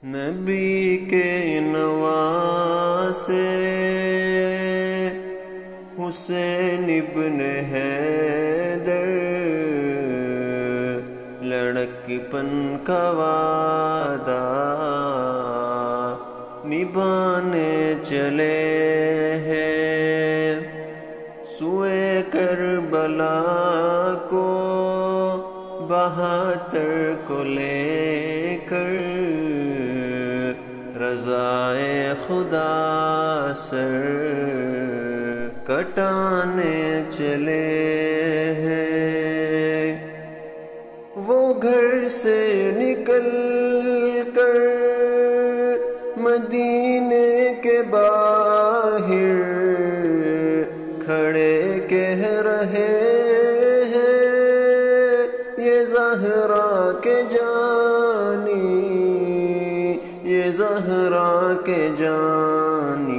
نبی کے نواسے حسین ابن حیدر لڑکپن کا وعدہ نبھانے چلے ہیں سوئے کربلا کو 72 کو لے کر رضائے خدا سر کٹانے چلے ہیں وہ گھر سے نکل کر مدینے کے باہر کھڑے کہہ رہے ہیں یہ زہرا کے جانی یہ زہرا کے جانی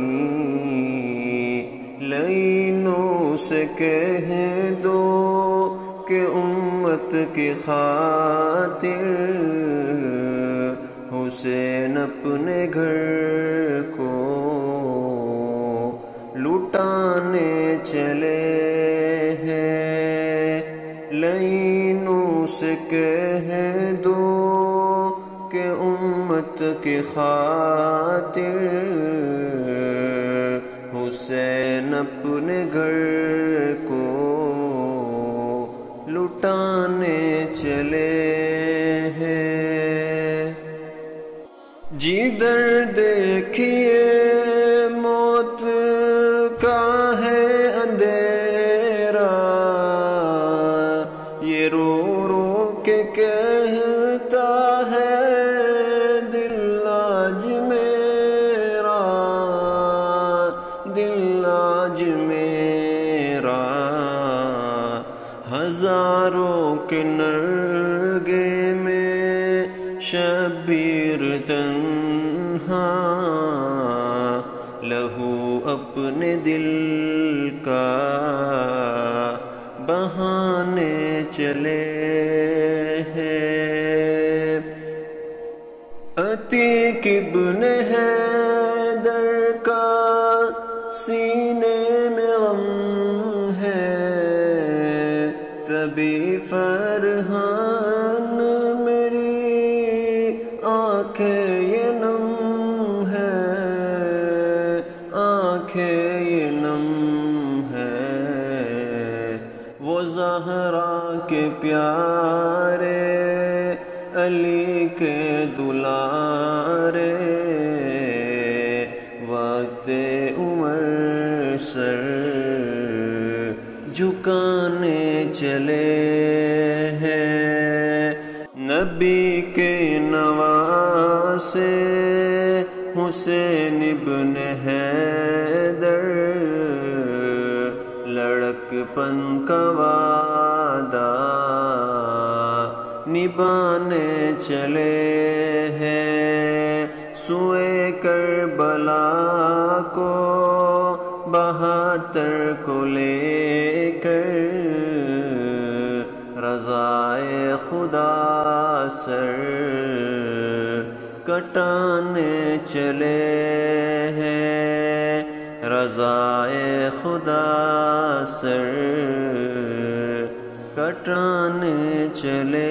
لعینوں سے کہہ دو کہ امت کی خاطر حسین اپنے گھر کو لٹانے چلے ہیں لعینوں سے کہہ دو کہ امت کی خاطر حسین اپنے گھر کو لٹانے چلے ہیں جدھر دیکھیے موت کا ہے اندھیرا یہ رو رو کے کہتا ہے دل آج میرا دل آج میرا ہزاروں کے نرگے میں شبیر تنہا لہو اپنے دل کا بہانے چلے ہیں عتیق ابن حیدر کا سینے میں غم ہے تبھی فرحان میری آنکھیں یہ نم ہے آنکھیں یہ نم ہے وہ زہرا کے پیارے علی کے دلارے وقت عمر سر جھکانے چلے ہیں نبی کے نواسے حسین ابن حیدر لڑکپن کا وعدہ نبھانے چلے ہیں سوئے کربلا کو 72 کو لے کر رضائے خدا سر کٹانے چلے ہیں رضائے خدا سر کٹانے چلے